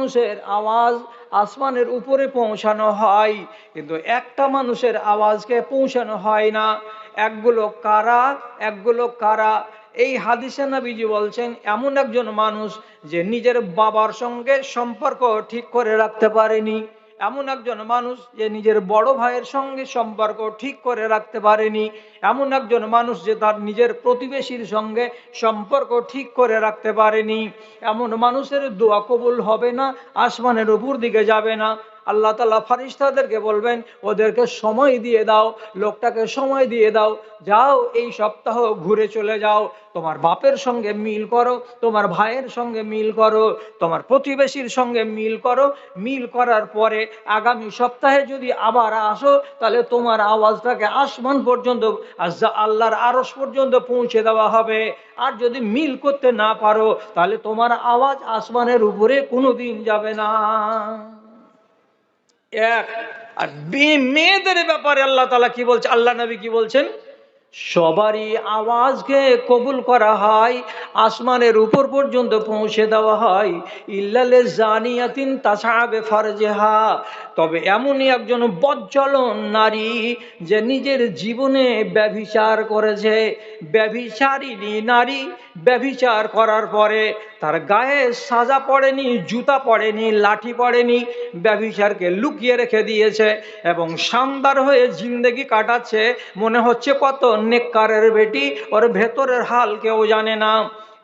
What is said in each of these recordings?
মানুষের আওয়াজ আসমানের উপরে পৌঁছানো হয়, কিন্তু একটা মানুষের আওয়াজকে পৌঁছানো হয় না। একগুলো কারা? এই হাদিসে নবীজি বলছেন, এমন একজন মানুষ যে নিজের বাবার সঙ্গে সম্পর্ক ঠিক করে রাখতে পারেনি, এমন একজন মানুষ যে নিজের বড় ভাইয়ের সঙ্গে সম্পর্ক ঠিক করে রাখতে পারেনি, এমন একজন মানুষ যে তার নিজের প্রতিবেশীর সঙ্গে সম্পর্ক ঠিক করে রাখতে পারেনি, এমন মানুষের দোয়া কবুল হবে না, আসমানের উপর দিকে যাবে না। আল্লাহ তাআলা ফারিস্তাদেরকে বলবেন, ওদেরকে সময় দিয়ে দাও, লোকটাকে সময় দিয়ে দাও, যাও এই সপ্তাহ ঘুরে চলে যাও, তোমার বাপের সঙ্গে মিল করো, তোমার ভাইয়ের সঙ্গে মিল করো, তোমার প্রতিবেশীর সঙ্গে মিল করো, মিল করার পরে আগামী সপ্তাহে যদি আবার আসো, তাহলে তোমার আওয়াজটাকে আসমান পর্যন্ত, আল্লাহর আরশ পর্যন্ত পৌঁছে দেওয়া হবে। আর যদি মিল করতে না পারো, তাহলে তোমার আওয়াজ আসমানের উপরে কোনোদিন যাবে না। এক। আর মেয়েদের ব্যাপারে আল্লাহ তাআলা কি বলছে, আল্লাহ নবী কি বলছেন? সবারই আওয়াজকে কবুল করা হয়, আসমানের উপর পর্যন্ত পৌঁছে দেওয়া হয়, ইল্লালে জানিয়াতিন তাসাবে ফারজেহা, তবে এমনই একজন বজ্জলন নারী যে নিজের জীবনে ব্যভিচার করেছে। ব্যভিচারিণী নারী ব্যভিচার করার পরে তার গায়ে সাজা পড়েনি, জুতা পড়েনি, লাঠি পড়েনি, ব্যভিচারকে লুকিয়ে রেখে দিয়েছে এবং শানদার হয়ে জিন্দেগি কাটাচ্ছে, মনে হচ্ছে কত নেককারের বেটি, ওর ভেতরের হাল কেউ জানে না।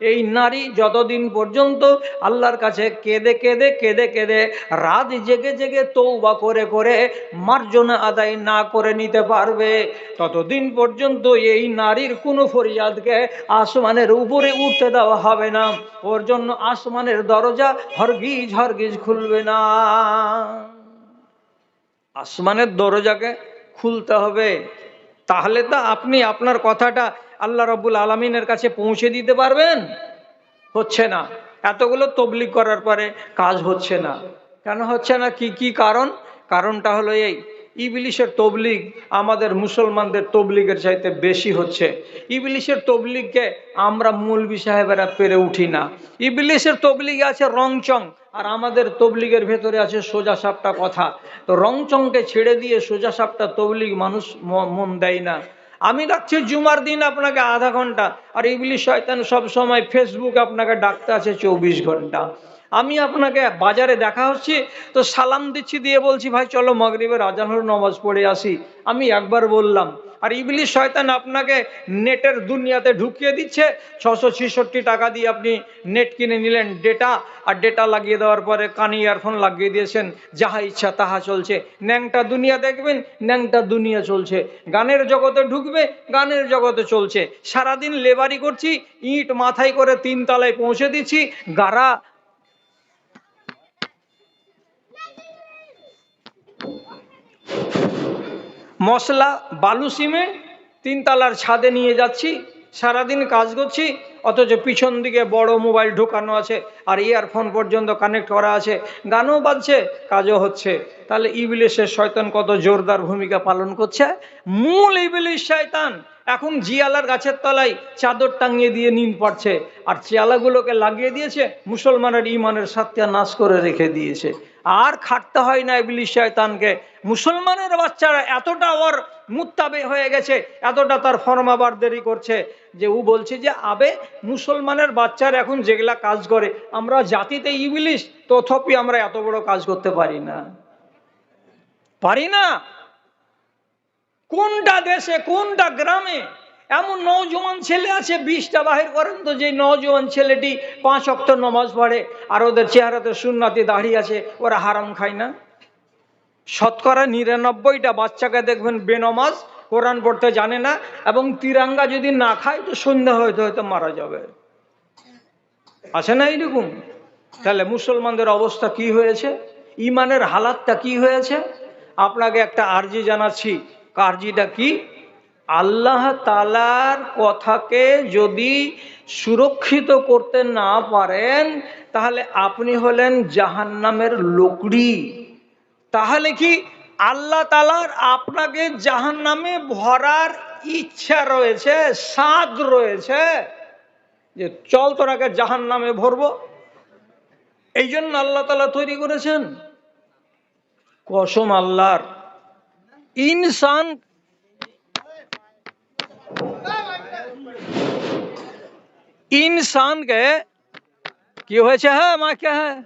এই নারী যতদিন পর্যন্ত আল্লাহর কাছে কেঁদে কেঁদে কেঁদে কেঁদে রাত জেগে জেগে তওবা করে করে মার্জনা আদায় না করে নিতে পারবে, ততদিন পর্যন্ত এই নারীর কোনো ফরিয়াদকে আসমানের উপরে উঠতে দেওয়া হবে না, ওর জন্য আসমানের দরজা হরগিজ হরগিজ খুলবে না। আসমানের দরজাকে খুলতে হবে, তাহলে তো আপনি আপনার কথাটা আল্লাহ রাব্বুল আলামিনের কাছে পৌঁছে দিতে পারবেন। হচ্ছে না, এতগুলো তবলিগ করার পরে কাজ হচ্ছে না। কেন হচ্ছে না? কি কারণ? কারণটা হলো এই, ইবলিশের তবলিগ আমাদের মুসলমানদের তবলিগের চাইতে বেশি হচ্ছে। ইবলিশের তবলিগকে আমরা মৌলভী সাহেবেরা পেরে উঠি না। ইবলিশের তবলিগে আছে রংচং, আর আমাদের তবলিগের ভেতরে আছে সোজা সাপটা কথা। তো রংচংকে ছেড়ে দিয়ে সোজা সাপটা তবলিগ মানুষ মন দেয় না। আমি ডাকছি জুমার দিন আপনাকে আধা ঘন্টা, আর ইবলিশ শয়তান সব সময় ফেসবুক আপনাকে ডাকতে আছে 24 ঘন্টা। আমি আপনাকে বাজারে দেখা হচ্ছে তো সালাম দিচ্ছি, দিয়ে বলছি ভাই চলো মাগরিবের আজান হলো নামাজ পড়ে আসি, আমি একবার বললাম। আর ইবলিশ শয়তান আপনাকে নেটের দুনিয়াতে ঢুকিয়ে দিচ্ছে, 666 টাকা দিয়ে আপনি নেট কিনে নিলেন, ডেটা, আর ডেটা লাগিয়ে দেওয়ার পরে কানে ইয়ারফোন লাগিয়ে দিয়েছেন, যাহা ইচ্ছা তাহা চলছে। ন্যাংটা দুনিয়া দেখবেন, ন্যাংটা দুনিয়া চলছে। গানের জগতে ঢুকবে, গানের জগতে চলছে। সারাদিন লেবারি করছি, ইট মাথায় করে 3 তলায় পৌঁছে দিচ্ছি, গাড়া মশলা বালু সিমে 3 তলার ছাদে নিয়ে যাচ্ছি, সারাদিন কাজ করছি, অথচ পিছন দিকে বড় মোবাইল ঢোকানো আছে আর ইয়ারফোন পর্যন্ত কানেক্ট করা আছে, গানও বাজছে, কাজও হচ্ছে। তাহলে ইবলিশের শয়তান কত জোরদার ভূমিকা পালন করছে। মূল ইবলিশ শয়তান এখন জিয়ালার গাছের তলায় চাদর টাঙিয়ে দিয়ে নিন পড়ছে, আর চেয়ালাগুলোকে লাগিয়ে দিয়েছে, মুসলমানের ইমানের সত্যানাশ করে রেখে দিয়েছে। আর খাটতে হয় না ইবলিশ শয়তানকে। মুসলমানের বাচ্চারা এতটা ওর মুত্তাবে হয়ে গেছে, এতটা তার ফরমাবারদারি করছে যে ও বলছে যে আবে মুসলমানের বাচ্চারা এখন যেগুলা কাজ করে, আমরা জাতিতে ইবলিশ, তথাপি আমরা এত বড় কাজ করতে পারি না। কোনটা দেশে, কোনটা গ্রামে এমন নওজোয়ান ছেলে আছে, 20টা বাহির করেন তো, যে নওজোয়ান ছেলেটি 5 ওয়াক্ত নামাজ পড়ে আর ওদের চেহারাতে সুন্নতি দাড়ি আছে, ওরা হারাম খায় না। শতকরা 99টা বাচ্চাকে দেখবেন বেনমাজ, কোরআন পড়তে জানে না, এবং তিরাঙ্গা যদি না খায় তো সন্ধ্যা হয়তো হয়তো মারা যাবে। আছে না এইরকম? তাহলে মুসলমানদের অবস্থা কি হয়েছে, ইমানের হালাতটা কি হয়েছে? আপনাকে একটা আরজি জানাচ্ছি। আরজিটা কি? আল্লাহ তাআলার কথাকে যদি সুরক্ষিত করতে না পারেন, তাহলে আপনি হলেন জাহান্নামের লোকড়ি। তাহলে কি আল্লাহ তাআলার আপনাকে জাহান্নামে ভরার ইচ্ছা রয়েছে, সাধ রয়েছে যে চল তোরাকে জাহান্নামে ভরবো? এই জন্য আল্লাহ তাআলা তৈরি করেছেন। কসম আল্লাহর, ইনসান ইনসানকে কি হয়েছে? হ্যাঁ মা কে হ্যাঁ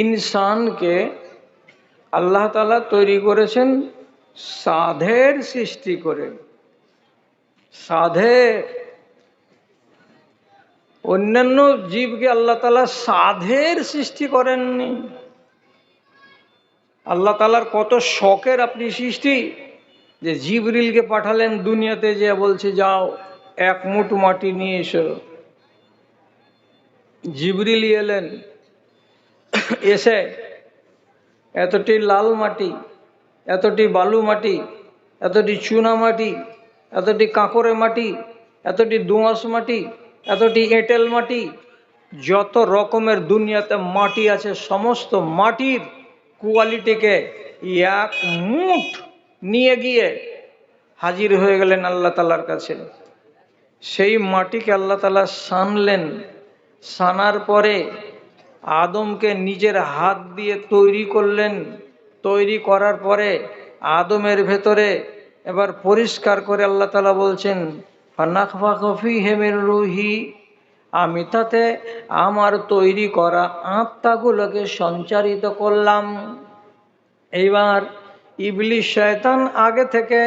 ইনসানকে আল্লাহ তাআলা তৈরি করেছেন সাধের সৃষ্টি করে। সাধে, অন্যান্য জীবকে আল্লাহ তাআলা সাধের সৃষ্টি করেননি। আল্লাহ তাআলার কত শখের আপনি সৃষ্টি, যে জিবরিলকে পাঠালেন দুনিয়াতে, যে বলছে যাও এক মুঠ মাটি নিয়ে এসো। জিবরিল এলেন, এসে এতটি লাল মাটি, এতটি বালু মাটি, এতটি চুনা মাটি, এতটি কাঁকড়ে মাটি, এতটি দোঁয়াশ মাটি, এতটি এঁটেল মাটি, যত রকমের দুনিয়াতে মাটি আছে সমস্ত মাটির কোয়ালিটিকে এক মুঠ নিয়ে গিয়ে হাজির হয়ে গেলেন আল্লাহ তাআলার কাছে। সেই মাটিকে আল্লাহ তাআলা সানলেন। সানার পরে আদমকে নিজের হাত দিয়ে তৈরি করলেন। তৈরি করার পরে আদমের ভেতরে এবার পরিষ্কার করে আল্লাহ তাআলা বলছেন ফানাফাখু ফীহি মির রূহি, আমি তাতে আমার তৈরি করা আত্মাগুলোকে সঞ্চারিত করলাম। এইবার ইবলিস শয়তান আগে থেকে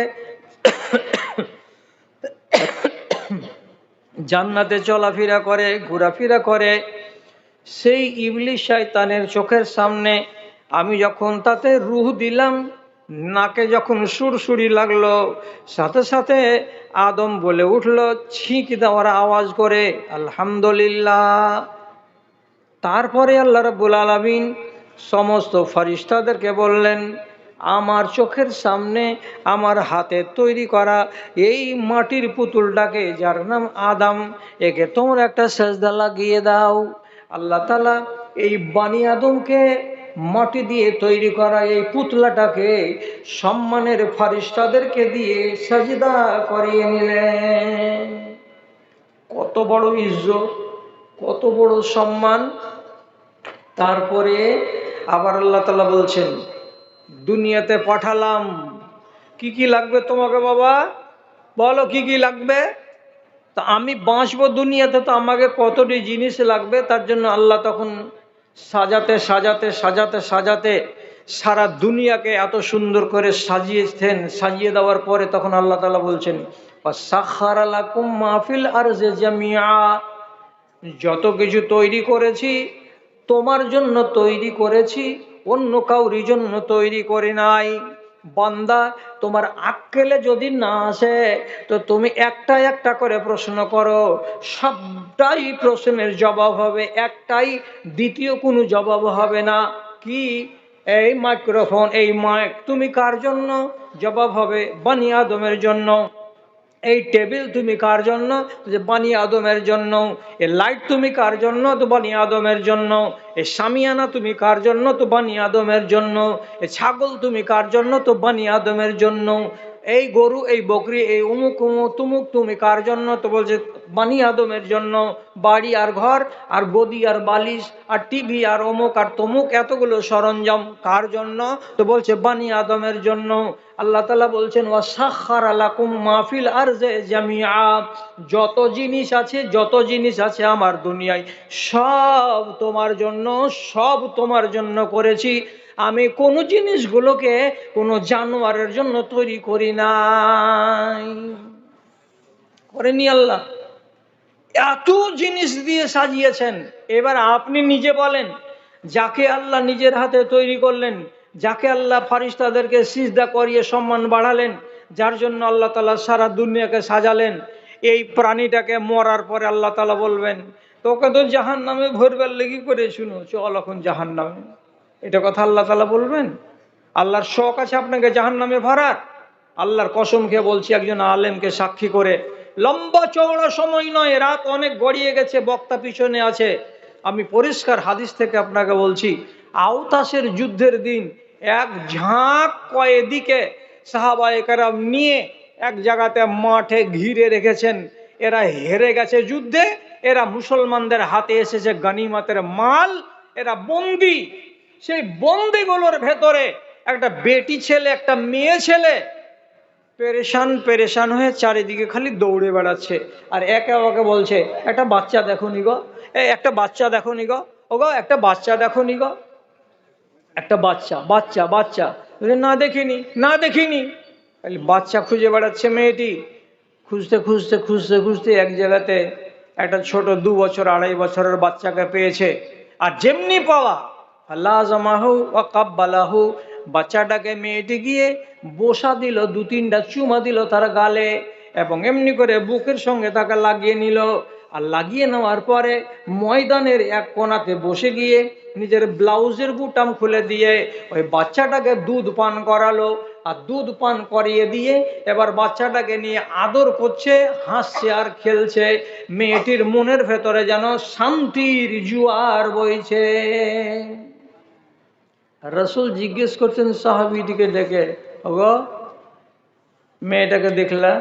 জান্নাতে চলাফেরা করে, ঘোরাফেরা করে। সেই ইবলিস শয়তানের চোখের সামনে আমি যখন তাতে রূহ দিলাম, নাকে যখন সুরসুরি লাগলো, সাথে সাথে আদম বলে উঠল ছিঁক দেওয়ার আওয়াজ করে আলহামদুলিল্লাহ। তারপরে আল্লাহ রাব্বুল আলামিন সমস্ত ফেরেশতাদেরকে বললেন আমার চোখের সামনে আমার হাতে তৈরি করা এই মাটির পুতুলটাকে, যার নাম আদম, একে তোমরা একটা সেজদা লাগিয়ে দাও। আল্লাহ তাআলা এই বানি আদমকে মাটি দিয়ে তৈরি করা এই পুতলাটাকে সম্মানের ফেরেশতাদেরকে দিয়ে সাজদা করিয়ে নিলেন। কত বড় ইজ্জত, কত বড় সম্মান। তারপরে আবার আল্লাহ তাআলা বলছেন দুনিয়াতে পাঠালাম, কি কি লাগবে তোমাকে বাবা বলো, কি কি লাগবে? তা আমি বাঁচবো দুনিয়াতে, তো আমাকে কতটি জিনিস লাগবে। তার জন্য আল্লাহ তখন সাজাতে সাজাতে সাজাতে সাজাতে সারা দুনিয়াকে এত সুন্দর করে সাজিয়েছেন। সাজিয়ে দেওয়ার পরে তখন আল্লাহ তাআলা বলছেন ওয়াসাখখারা লাকুম মা ফিল আরজি জামিআ, যত কিছু তৈরি করেছি তোমার জন্য তৈরি করেছি, অন্য কাউরির জন্য তৈরি করি নাই। বান্দা, তোমার আক্কেলে যদি না আসে তো তুমি একটা একটা করে প্রশ্ন করো, সবটাই প্রশ্নের জবাব হবে, একটাই দ্বিতীয় কোনো জবাব হবে না। কি? এই মাইক্রোফোন, এই মাইক তুমি কার জন্য? জবাব হবে বানি আদমের জন্য। এই টেবিল তুমি কার জন্য? যে বানি আদমের জন্য। এই লাইট তুমি কার জন্য? তো বানি আদমের জন্য। এই শামিয়ানা তুমি কার জন্য? তো বানি আদমের জন্য। এই ছাগল তুমি কার জন্য? তো বানি আদমের জন্য। এই গরু, এই বকরি, এই উমুক উমুক তুমুক তুমি কার জন্য? তো বলছে বানি আদমের জন্য। বাড়ি আর ঘর আর গদি আর বালিশ আর টিভি আর অমুক আর তমুক এতগুলো সরঞ্জাম কার জন্য? তো বলছে বানি আদমের জন্য। আল্লাহ তাআলা বলছেন ওয়াসাখখারা লাকুম মা ফিল আরজি জামিআ, যত জিনিস আছে, যত জিনিস আছে আমার দুনিয়ায় সব তোমার জন্য, সব তোমার জন্য করেছি। আমি কোন জিনিসগুলোকে কোনো জানোয়ারের জন্য তৈরি করি নাই। করেনি আল্লাহ? এত জিনিস দিয়ে সাজিয়েছেন। এবার আপনি নিজে বলেন, যাকে আল্লাহ নিজের হাতে তৈরি করলেন, যাকে আল্লাহ ফেরেশতাদেরকে সিজদা করিয়ে সম্মান বাড়ালেন, যার জন্য আল্লাহ তাআলা সারা দুনিয়াকে সাজালেন, এই প্রাণীটাকে মরার পরে আল্লাহ তাআলা বলবেন তোকে তো জাহান্নামে ভরবার লেগে করে, শুনো চল এখন জাহান্নামে, এটা কথা আল্লাহ তাআলা বলবেন? আল্লাহর শখ আছে আপনাকে জাহান্নামে ভরার? আল্লাহর কসম খেয়ে বলছি, একজন আলেমকে সাক্ষী করে, লম্বা চওড়া সময় নয়, রাত অনেক গড়িয়ে গেছে, বক্তা পিছনে আছে, আমি পরিষ্কার হাদিস থেকে আপনাকে বলছি, আওতাসের যুদ্ধের দিন এক ঝাঁক কয়েদিকে সাহাবায়ে কেরাম নিয়ে এক জায়গাতে মাঠে ঘিরে রেখেছেন। এরা হেরে গেছে যুদ্ধে, এরা মুসলমানদের হাতে এসেছে গনিমতের মাল, এরা বন্দি। সেই বন্দিগুলোর ভেতরে একটা বেটি ছেলে, একটা মেয়ে ছেলে পেরেশান পেরেশান হয়ে চারিদিকে খালি দৌড়ে বেড়াচ্ছে, আর একে ওকে বলছে, একটা বাচ্চা দেখো নি গো, একটা বাচ্চা দেখো নি গো, ও গো একটা বাচ্চা দেখো নি গো, একটা বাচ্চা বাচ্চা বাচ্চা। না দেখিনি, না দেখিনি। বাচ্চা খুঁজে বেড়াচ্ছে মেয়েটি, খুঁজতে খুঁজতে খুঁজতে খুঁজতে এক জায়গাতে একটা ছোট 2 বছর 2.5 বছরের বাচ্চাকে পেয়েছে। আর যেমনি পাওয়া লাজামাহু ওয়া কাব্বালাহু, বাচ্চাটাকে মেয়েটি গিয়ে বসা দিল, 2-3টা চুমা দিল তার গালে, এবং এমনি করে বুকের সঙ্গে তাকে লাগিয়ে নিল। আর লাগিয়ে নেওয়ার পরে ময়দানের এক কোণাতে বসে গিয়ে নিজের ব্লাউজের বুটাম খুলে দিয়ে ওই বাচ্চাটাকে দুধ পান করালো। আর দুধ পান করিয়ে দিয়ে এবার বাচ্চাটাকে নিয়ে আদর করছে, হাসছে আর খেলছে। মেয়েটির মনের ভেতরে যেন শান্তির জোয়ার বইছে। রসুল জিজ্ঞেস করছেন সাহাবীটিকে ডেকে, ওগো মেয়েটাকে দেখলা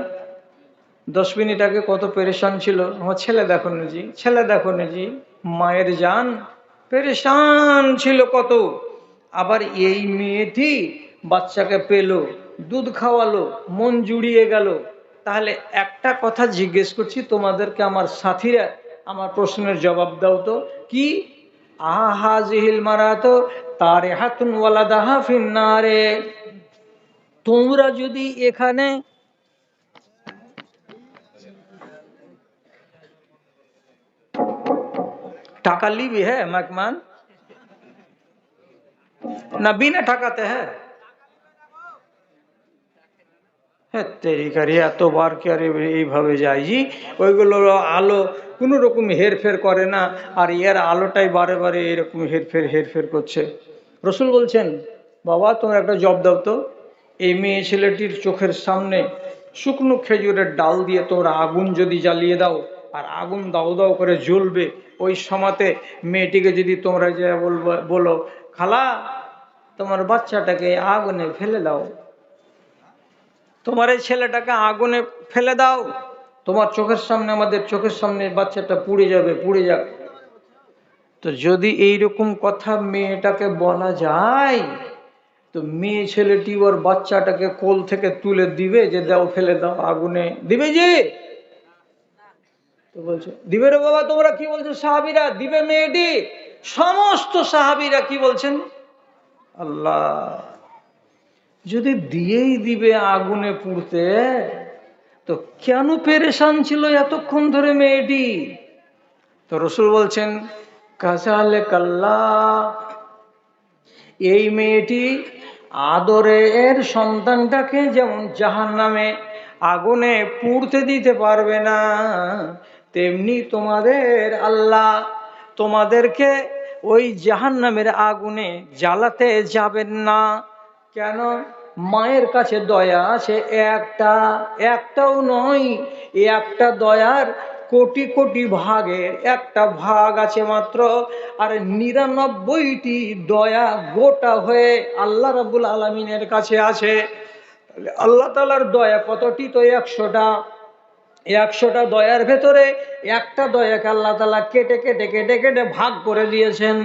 10 মিনিট আগে কত পেরেশান ছিল, আমার ছেলে দেখো না জি, ছেলে দেখো না জি, মায়ের জান পেরেশান ছিল কত। আবার এই মেয়েটি বাচ্চাকে পেলো, দুধ খাওয়ালো, মন জুড়িয়ে গেল। তাহলে একটা কথা জিজ্ঞেস করছি তোমাদেরকে, আমার সাথীরা, আমার প্রশ্নের জবাব দাও তো, কি আহাজিহিল মারাতো তারিহাতুন ওয়ালাদাহা ফিন্নারে, তোমরা যদি এখানে টাকা লিবি হ্যাঁ মেহমান না বিনা টাকাতে হ্যাঁ, হ্যাঁ তেরিকারি এতবার কি আর এইভাবে যায় জি, ওইগুলো আলো কোনো রকম হেরফের করে না, আর এর আলোটাই বারে বারে এরকম হেরফের করছে। রসুল বলছেন, বাবা তোমরা একটা জব দাও তো, এই মেয়ে ছেলেটির চোখের সামনে শুকনো খেজুরের ডাল দিয়ে তোমরা আগুন যদি জ্বালিয়ে দাও, আর আগুন দাও দাও করে জ্বলবে, ওই সময়তে মেয়েটিকে যদি তোমরা যে বলো, খালা তোমার বাচ্চাটাকে আগুনে ফেলে দাও, তোমার এই ছেলেটাকে আগুনে ফেলে দাও, তোমার চোখের সামনে, আমাদের চোখের সামনে বাচ্চাটা পুড়ে যাবে, পুড়ে যাবে। তো যদি এইরকম কথা মেয়েটাকে বলা যায়, তো মেয়ে ছেলেটি ওর বাচ্চাটাকে কোল থেকে তুলে দিবে যে দাও ফেলে দাও আগুনে, দিবে যে? তো বলছে দিবে রে বাবা। তোমরা কি বলছো সাহাবীরা, দিবে মেয়েটি? সমস্ত সাহাবীরা কি বলছেন, আল্লাহ যদি দিয়েই দিবে আগুনে পুড়তে, তো কেন পেরেশান ছিল এতক্ষণ ধরে মেয়েটি? তো রসুল বলছেন, কাযালিকাল্লা, এই মেয়েটি আদরের সন্তানটাকে যেমন জাহান্নামে আগুনে পুড়তে দিতে পারবে না, তেমনি তোমাদের আল্লাহ তোমাদেরকে ওই জাহান্নামের আগুনে জ্বালাতে যাবেন না। কেন? মায়ের কাছে দয়া আছে একটা, একটাও নয়, একটা দয়ার কোটি কোটি ভাগের একটা ভাগ আছে মাত্র, আর 99টি দয়া গোটা হয়ে আল্লাহ রাব্বুল আলামিনের কাছে আছে। আল্লাহ তাআলার দয়া কতটি? তো 100টা। 100টা দয়ার ভেতরে একটা দয়াকে আল্লাহ তাআলা কেটে কেটে কেটে কেটে ভাগ করে দিয়েছেন।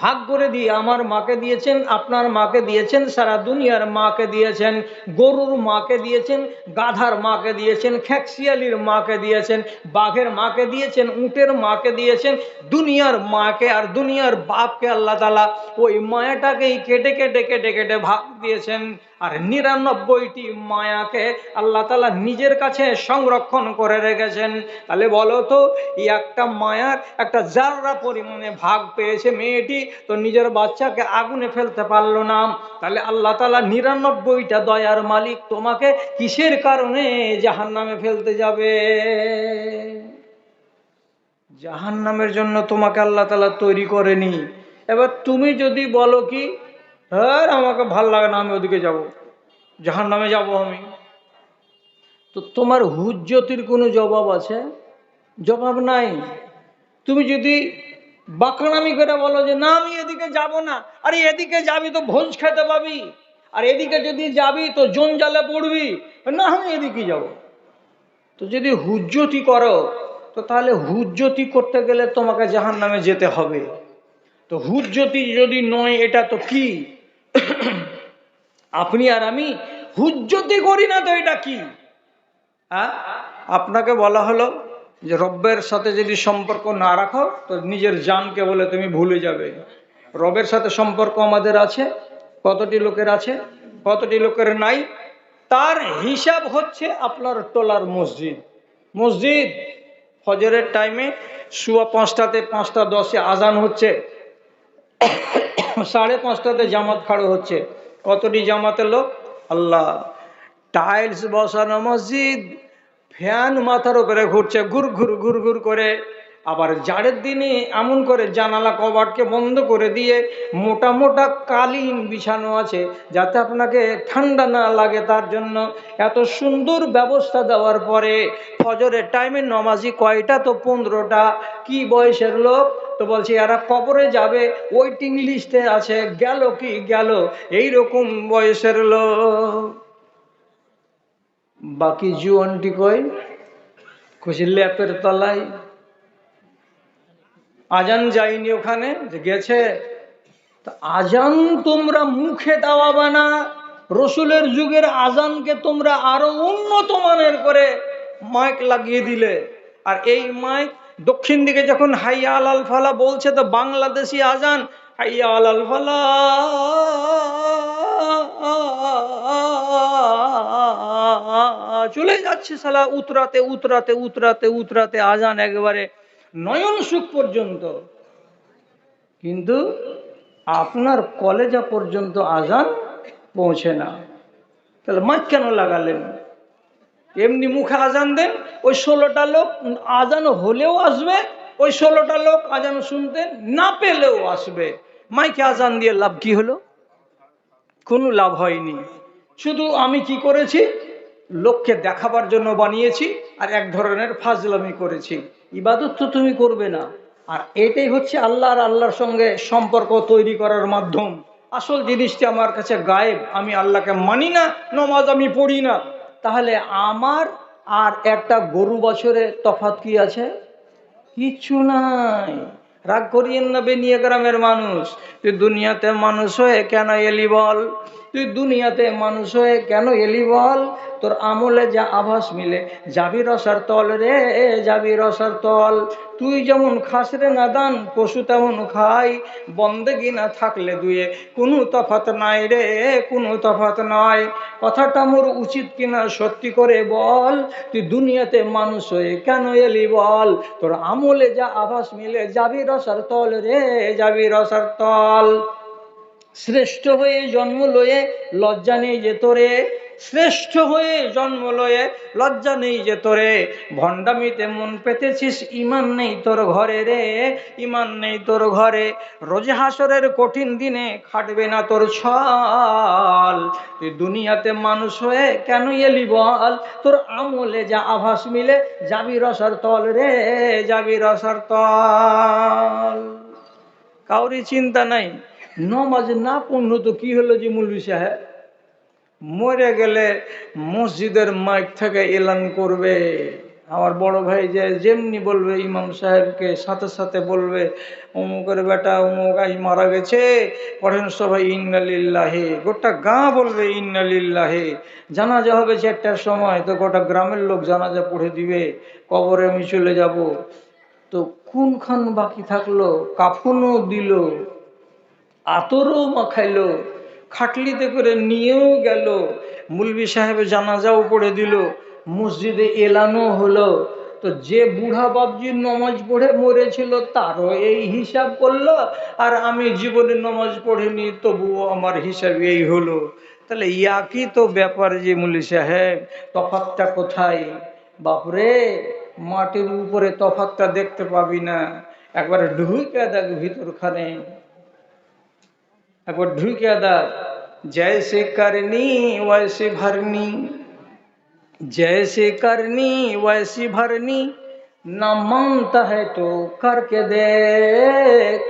ভাগ করে দিয়ে আমার মাকে দিয়েছেন, আপনার মাকে দিয়েছেন, সারা দুনিয়ার মাকে দিয়েছেন, গরুর মাকে দিয়েছেন, গাধার মাকে দিয়েছেন, খ্যাকশিয়ালির মাকে দিয়েছেন, বাঘের মাকে দিয়েছেন, উটের মাকে দিয়েছেন, দুনিয়ার মাকে আর দুনিয়ার বাপকে আল্লাহ তাআলা ওই মায়াটাকেই কেটে কেটে কেটে কেটে ভাগ দিয়েছেন। আর 99টি মায়াকে আল্লাহ তাআলা নিজের কাছে সংরক্ষণ করে রেখেছেন। তাহলে বলো তো, এই একটা মায়ার একটা জাররা পরিমাণে ভাগ পেয়েছে মেয়েটি, তো নিজের বাচ্চাকে আগুনে ফেলতে পারলো না। তাহলে আল্লাহ তাআলা 99টা দয়ার মালিক, তোমাকে কিসের কারণে জাহান্নামে ফেলতে যাবে? জাহান্নামের জন্য তোমাকে আল্লাহ তাআলা তৈরি করেনি। এবার তুমি যদি বলো কি, হ্যাঁ আমাকে ভাল লাগে না, আমি ওদিকে যাব, জাহান্নামে যাব আমি, তো তোমার হুজ্জতির কোনো জবাব আছে? জবাব নাই। তুমি যদি বাকরামি করে বলো যে না আমি এদিকে যাব না, আরে এদিকে যাবি তো ভোজ খেতে পাবি, আর এদিকে যদি যাবি তো জঞ্জালে পড়বি, না আমি এদিকে যাব। তো যদি হুজ্জতি করো তো তাহলে হুজ্জতি করতে গেলে তোমাকে জাহান্নামে যেতে হবে। তো হুজ্জতি যদি নয় এটা তো কি? আপনি আর আমি হুজ্জতি করি না তো এটা কি? হ্যাঁ, আপনাকে বলা হলো যে রব্বের সাথে যদি সম্পর্ক না রাখো তো নিজের জানকে বলে তুমি ভুলে যাবে। রবের সাথে সম্পর্ক আমাদের আছে, কতটি লোকের আছে, কতটি লোকের নাই? তার হিসাব হচ্ছে আপনার টোলার মসজিদ। মসজিদ ফজরের টাইমে শুয়া 5টাতে 5:10 আজান হচ্ছে, 5:30 জামাত খাড়ো হচ্ছে। কতটি জামাতের লোক? আল্লাহ। টাইলস বসানো মসজিদ, ফ্যান মাথার উপরে ঘুরছে ঘুর ঘুর ঘুর ঘুর করে। আবার জাড়ের দিনে এমন করে জানালা কবাটকে বন্ধ করে দিয়ে মোটা মোটা কালিন বিছানো আছে যাতে আপনাকে ঠান্ডা না লাগে, তার জন্য এত সুন্দর ব্যবস্থা দেওয়ার পরে ফজরের টাইমে নমাজি কয়টা? তো 15টা। কি বয়সের লোক? তো বলছে এরা কবরে যাবে, ওয়েটিং লিস্টে আছে, গেল কি গেল, এইরকম বয়সের লোক। বাকি জুয়ানটি কই? খুশি ল্যাপের তলায়। আজান যায়নি ওখানে, যে গেছে। তা আজান তোমরা মুখে দেওয়াবে না, রসুলের যুগের আজানকে তোমরা আরো উন্নত মানের করে মাইক লাগিয়ে দিলে। আর এই মাইক দক্ষিণ দিকে যখন হাইয়া আলাল ফালা বলছে তো বাংলাদেশি আজান হাইয়া আলাল ফালা চলে যাচ্ছে সালা উতরাতে উতরাতে উতরাতে উতরাতে আজান একবারে নয়ন সুখ পর্যন্ত। কিন্তু আপনার কলেজা পর্যন্ত আজান পৌঁছে না। তাহলে মাইক কেন লাগালেন? এমনি মুখে আজান দেন, ওই 16টা লোক আজান হলেও আসবে, ওই 16টা লোক আজান শুনতে না পেলেও আসবে। মাইকে আজান দিয়ে লাভ কি হলো? কোনো লাভ হয়নি। শুধু আমি কি করেছি? লোককে দেখাবার জন্য বানিয়েছি আর এক ধরনের ফাজলামি করেছি। ইবাদত তো তুমি করবে না। আর এটাই হচ্ছে আল্লাহ আর আল্লাহর সঙ্গে সম্পর্ক তৈরি করার মাধ্যম। আসল জিনিসটি আমার কাছে গায়েব, আমি আল্লাহকে মানি না, নমাজ আমি পড়ি না। তাহলে আমার আর একটা গরু বছরে তফাৎ কি আছে? কিচ্ছু নাই। রাগ করিয়েন না বেনিয়া গ্রামের মানুষ। তুই দুনিয়াতে মানুষ হয়ে কেন এলি বল? তুই দুনিয়াতে মানুষ হয়ে কেন এলি বল? তোর আমলে যা আভাস মিলে যাবি রসার তল রে, যাবি রসার তল। তুই যেমন খাস রে নাদান, পশু তেমন খাই। বন্দেগি না থাকলে দুয়ে কোনো তফাৎ নাই রে, কোনো তফাৎ নয়। কথাটা মোর উচিত কিনা সত্যি করে বল? তুই দুনিয়াতে মানুষ হয়ে কেন এলি বল? তোর আমলে যা আভাস মিলে যাবি রসার তল রে, যাবি রসার তল। শ্রেষ্ঠ হয়ে জন্ম লয়ে লজ্জা নেই যে তোরে, শ্রেষ্ঠ হয়ে জন্ম লয়ে লজ্জা নেই যে তোরে। ভণ্ডামিতে মন পেতেছিস, ইমান নেই তোর ঘরে রে, ইমান নেই তোর ঘরে। রোজে হাসরের কঠিন দিনে খাটবে না তোর ছল। তুই দুনিয়াতে মানুষ হয়ে কেন এলি বল? তোর আমলে যা আভাস মিলে যাবি রসার তল রে, যাবি রসার তল। কাউরি চিন্তা নাই। নমাজ না পড়লো তো কি হলো যে মৌলভী সাহেব? মরে গেলে মসজিদের মাইক থেকে এলান করবে। আমার বড় ভাই যে যেমনি বলবে ইমাম সাহেবকে, সাথে সাথে বলবে অমুকের বেটা অমুক আই মারা গেছে, পড়েন সবাই ইন্না লিল্লাহি। গোটা গাঁ বলবে ইন্না লিল্লাহি। জানাজা হবে 4টার সময়, তো গোটা গ্রামের লোক জানাজা পড়ে দিবে, কবরে আমি চলে যাব। তো কোনখান বাকি থাকলো? কাফনও দিল, আতরও মাখাইলো, খাটলিতে করে নিয়েও গেল, মুলবি সাহেব জানাজাও পড়ে দিল, মসজিদে এলানো হলো। তো যে বুড়া বাবজি নমাজ পড়ে মরেছিল তারও এই হিসাব করলো, আর আমি জীবনে নমাজ পড়িনি তবুও আমার হিসাব এই হলো। তাহলে ইয়াকি তো ব্যাপার যে মুলি সাহেব, তফাৎটা কোথায়? বাপরে, মাটির উপরে তফাৎটা দেখতে পাবি না, একবারে ঢুকে দেখ ভিতরখানে, একবার ঢুকে দেখ। জৈসে করনি ওইসে ভরনি। जैसे करनी वैसी भरनी, न मानता है तो करके देख।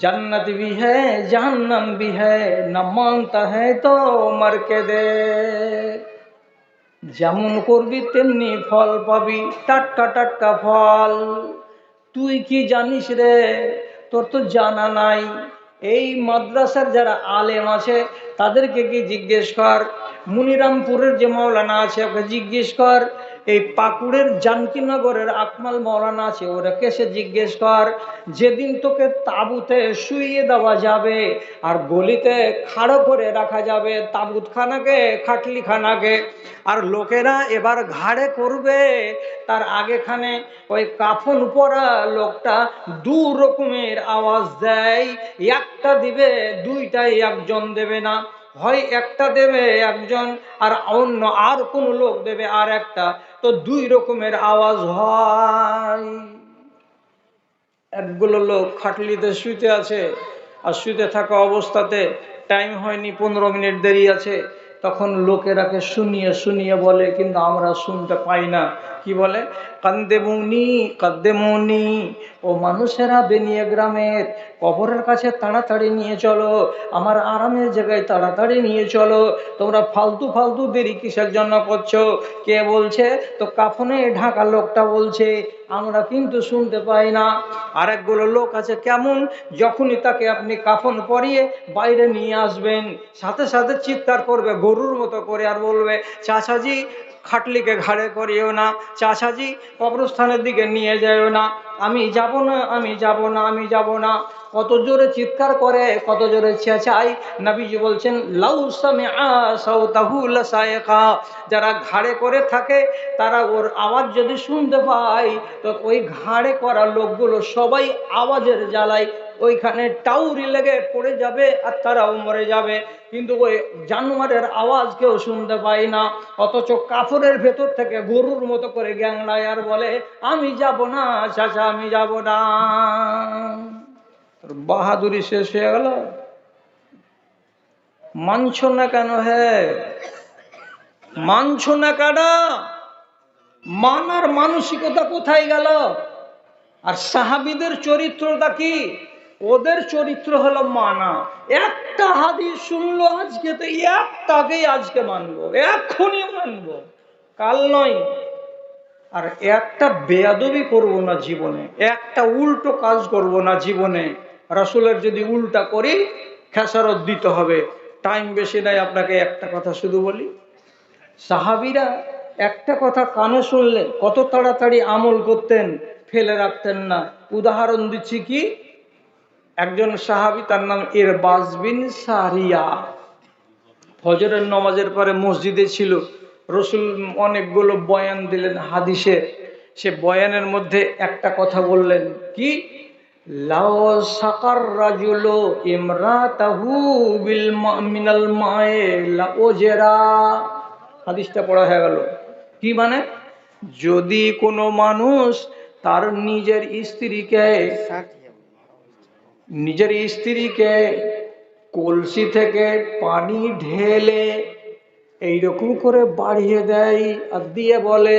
जन्नत भी है जहन्नम भी है, न मानता है तो मर के देख। যেমন করবি তেমনি ফল পাবি, টাটকা টাটকা ফল। তুই কি জানিস রে? তোর তো জানা নাই। এই মাদ্রাসার যারা আলেম আছে তাদেরকে কি জিজ্ঞেস কর, মুনিরামপুরের যে মৌলানা আছে ওকে জিজ্ঞেস কর, এই পাকুড়ের জানকীনগরের আকমাল মৌলানা আছে ওরা কেসে জিজ্ঞেস কর। যেদিন তোকে তাঁবুতে শুইয়ে দেওয়া যাবে আর গলিতে খাড়ো করে রাখা যাবে তাঁবুতখানাকে, খাটলিখানাকে, আর লোকেরা এবার ঘাড়ে করবে, তার আগেখানে ওই কাফন পরা লোকটা দু রকমের আওয়াজ দেয়। একটা দিবে, দুইটাই একজন দেবে না, হয় একটা দেবে একজন আর অন্য আর কোন লোক দেবে আর একটা, তো দুই রকমের আওয়াজ হয়। একগুলো লোক খাটলিতে শুইতে আছে, আর শুইতে থাকা অবস্থাতে টাইম হয়নি, 15 মিনিট দেরি আছে, তখন লোকেরাকে শুনিয়ে শুনিয়ে বলে, কিন্তু আমরা শুনতে পাই না। কি বলে? কান্দেমুনি কাদ্দেমুনি, ও মানুষেরা বেনিয়া গ্রামের কবরের কাছে তাড়াতাড়ি নিয়ে চলো, আমার আরামের জায়গায় তাড়াতাড়ি নিয়ে চলো, তোমরা ফালতু ফালতু দেরি কিসের জন্য করছো? কে বলছে? তো কাফনে ঢাকা লোকটা বলছে, আমরা কিন্তু শুনতে পাই না। আরেকগুলো লোক আছে কেমন, যখনই তাকে আপনি কাফন পরিয়ে বাইরে নিয়ে আসবেন সাথে সাথে চিৎকার করবে গরুর মতো করে, আর বলবে, চাচাজি খাটলিকে ঘাড়ে করিও না, চাচাজি কবরস্থানের দিকে নিয়ে যাইও না, আমি যাব না, আমি যাব না, আমি যাব না। কত জোরে চিৎকার করে, কত জোরে চেঁচাই। নবীজি বলছেন, লাউ সামিআ সাওতাহু লাসায়কা, যারা ঘাড়ে করে থাকে তারা ওর আওয়াজ যদি শুনতে পায়, তো ওই ঘাড়ে করা লোকগুলো সবাই আওয়াজের জ্বালায় ওইখানে টাউরি লেগে পড়ে যাবে আর তারাও মরে যাবে, কিন্তু ওই জানোয়ারের আওয়াজ কেউ শুনতে পায় না। অথচ কাফরের ভেতর থেকে গরুর মতো করে গ্যাংলায় আর বলে, আমি যাব না চাচা, আমি যাব না। বাহাদুরি শেষ হয়ে গেল। মানছ না কেন? হে মানছ না কেন? মানার মানসিকতা কোথায় গেল? আর সাহাবীদের চরিত্রটা কি? ওদের চরিত্র হলো মানা। একটা হাদিস শুনলো আজকে, তো একটাকেই আজকে মানবো, এক্ষুনি মানবো, কাল নয়। আর একটা বেয়াদবি করব না জীবনে, একটা উল্টো কাজ করব না জীবনে। রাসূলের যদি উল্টা করি খেসারত দিতে হবে। টাইম বেশি নাই, আপনাকে একটা কথা শুধু বলি। সাহাবীরা একটা কথা কানে শুনলে কত তাড়াতাড়ি আমল করতেন, ফেলে রাখতেন না। উদাহরণ দিচ্ছি, কি একজন সাহাবী, তার নাম ইরবাজ বিন সারিয়া, ফজরের নামাজের পরে মসজিদে ছিল। রসুল অনেকগুলো বয়ান দিলেন হাদিসের, সে বয়ানের মধ্যে একটা কথা বললেন, কি? লাও সাকার রাজুলু ইমরাতাহু বিল মিনাল মায়ে লাওজেরা। হাদিসটা পড়া হয়ে গেল। কি মানে? যদি কোনো মানুষ তার নিজের স্ত্রীকে কলসি থেকে পানি ঢেলে এইরকম করে বাড়িয়ে দেয় আর দিয়ে বলে,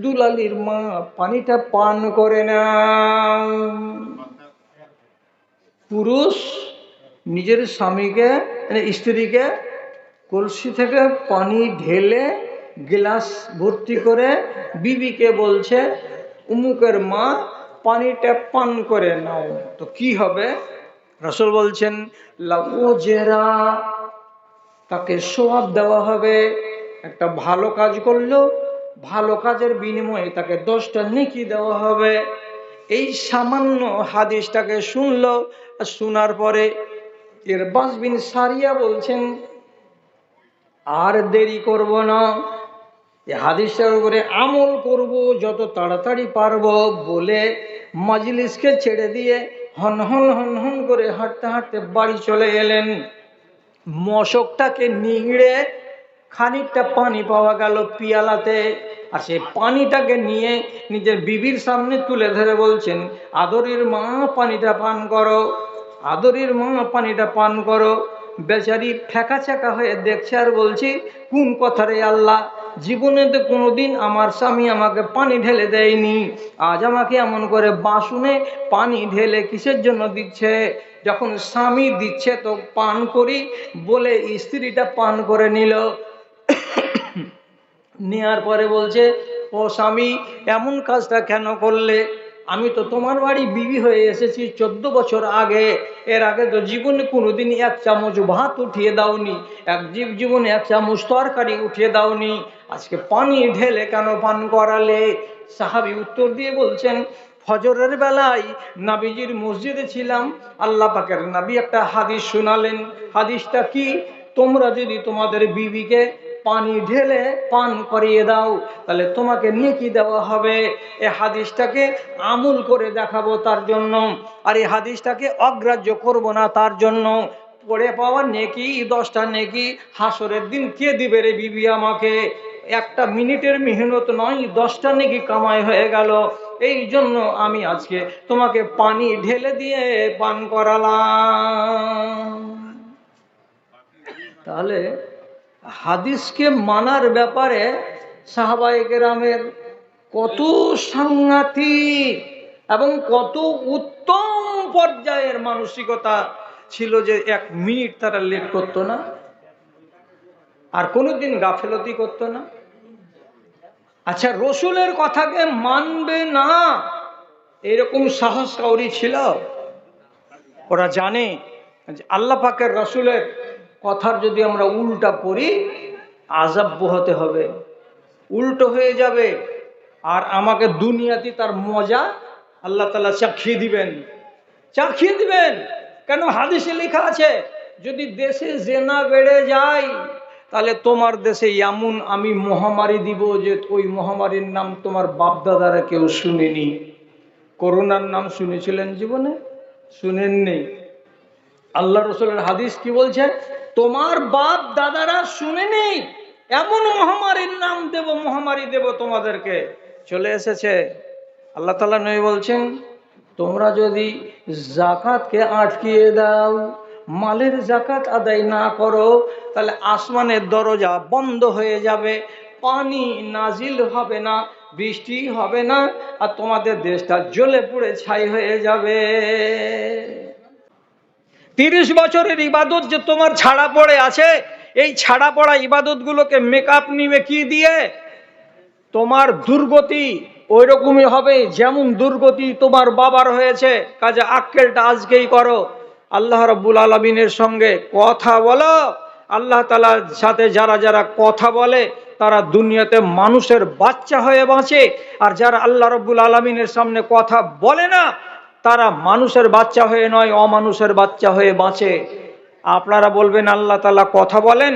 দুলালির মা পানিটা পান করে না। পুরুষ নিজের স্বামীকে, স্ত্রীকে কলসি থেকে পানি ঢেলে গ্লাস ভর্তি করে বিবিকে বলছে, উমুকের মা পানিটা পান করে নাও, তো কি হবে? রাসূল বলছেন, লাওজেরা, তাকে সওয়াব দেওয়া হবে। একটা ভালো কাজ করলো, ভালো কাজের বিনিময়ে তাকে 10টা নেকি দেওয়া হবে। এই সামান্য হাদিসটাকে শুনলো, আর শোনার পরে ইরবাজ বিন সারিয়া বলছেন, আর দেরি করব না, এই হাদিসটার উপরে আমল করব যত তাড়াতাড়ি পারবো বলে মজলিসকে ছেড়ে দিয়ে হনহন হনহন করে হাঁটতে হাঁটতে বাড়ি চলে এলেন। মশকটাকে নিংড়ে খানিকটা পানি পাওয়া গেল পিয়ালাতে, আর সেই পানিটাকে নিয়ে নিজের বিবির সামনে তুলে ধরে বলছেন, আদরের মা পানিটা পান করো, আদরের মা পানিটা পান করো। বেচারি ফেঁকা চেকা হয়ে দেখছে আর বলছি, কোন কথা রে আল্লাহ, জীবনেতে কোনোদিন আমার স্বামী আমাকে পানি ঢেলে দেয়নি, আজ আমাকে এমন করে বাসনে পানি ঢেলে কিসের জন্য দিচ্ছে? যখন স্বামী দিচ্ছে তো পান করি বলে স্ত্রীটা পান করে নিল। নেওয়ার পরে বলছে, ও স্বামী এমন কাজটা কেন করলে? আমি তো তোমার বাড়ি বিবি হয়ে এসেছি 14 বছর আগে, এর আগে তো জীবনে কোনোদিন এক চামচ ভাত উঠিয়ে দাওনি, জীবনে এক চামচ তরকারি উঠিয়ে দাওনি, আজকে পানি ঢেলে কেন পান করালে? সাহাবী উত্তর দিয়ে বলছেন, ফজরের বেলায় নবীজির মসজিদে ছিলাম, আল্লাহ পাকের নবী একটা হাদিস শোনালেন। হাদিসটা কি? তোমরা যদি তোমাদের বিবিকে পানি ঢেলে পান করিয়ে দাও তাহলে তোমাকে নেকি দেওয়া হবে। এই হাদিসটাকে আমল করে দেখাবো তার জন্য, আর এই হাদিসটাকে অগ্রাহ্য করব না তার জন্য। পড়ে পাওয়া নেকি 10টা নেকি হাসরের দিন কে দিবে রে বিবি আমাকে? একটা মিনিটের মেহনত নয়, 10টা নেকি কামাই হয়ে গেল। এই জন্য আমি আজকে তোমাকে পানি ঢেলে দিয়ে পান করালাম। তাহলে হাদিসকে মানার ব্যাপারে সাহাবায়ে কেরামের কত সাংঘাতিক এবং কত উত্তম পর্যায়ের মানসিকতা ছিল যে 1 মিনিট তারা লেট করতো না, আর কোনোদিন গাফেলতি করতো না। আচ্ছা, রসুলের কথাকে মানবে না এরকম সাহস কাউরি ছিল? ওরা জানে যে আল্লাহ পাকের রসুলের কথার যদি আমরা উল্টা পড়ি আযাব পোহাতে হবে, উল্টো হয়ে যাবে, আর আমাকে দুনিয়াতে তার মজা আল্লাহ তাআলা চাখিয়ে দিবেন। কেন? হাদিসে লেখা আছে, যদি দেশে জেনা বেড়ে যায় তাহলে তোমার দেশে এমন আমি মহামারী দিব যে ওই মহামারীর নাম তোমার বাপদাদারা কেউ শুনেনি। করোনার নাম শুনেছিলেন জীবনে? শুনেননি। আল্লাহ রসুলের হাদিস কি বলছে? তোমার বাপ দাদারা শুনেনি এমন মহামারী দেব তোমাদেরকে। চলে এসেছে। আল্লাহ তাআলা নবী বলছেন, তোমরা যদি যাকাতকে আটকিয়ে দাও, মালের যাকাত আদায় না করো, তাহলে আসমানের দরজা বন্ধ হয়ে যাবে, পানি নাজিল হবে না, বৃষ্টি হবে না, আর তোমাদের দেশটা জ্বলে পুড়ে ছাই হয়ে যাবে। 30 বছরের ইবাদত যে তোমার ছাড়া পড়ে আছে, এই ছাড়া পড়া ইবাদতগুলোকে মেকআপ নিবে কি দিয়ে? তোমার দুর্গতি ওই রকমই হবে যেমন দুর্গতি তোমার বাবার হয়েছে। কাজে আক্কেলটা আজকেই করো, আল্লাহ রাব্বুল আলামিনের সঙ্গে কথা বলো। আল্লাহ তাআলার সাথে যারা যারা কথা বলে তারা দুনিয়াতে মানুষের বাচ্চা হয়ে বাঁচে, আর যারা আল্লাহ রাব্বুল আলামিনের সামনে কথা বলে না তারা মানুষের বাচ্চা হয়ে নয়, অমানুষের বাচ্চা হয়ে বাঁচে। আপনারা বলবেন আল্লাহ তাআলা কথা বলেন।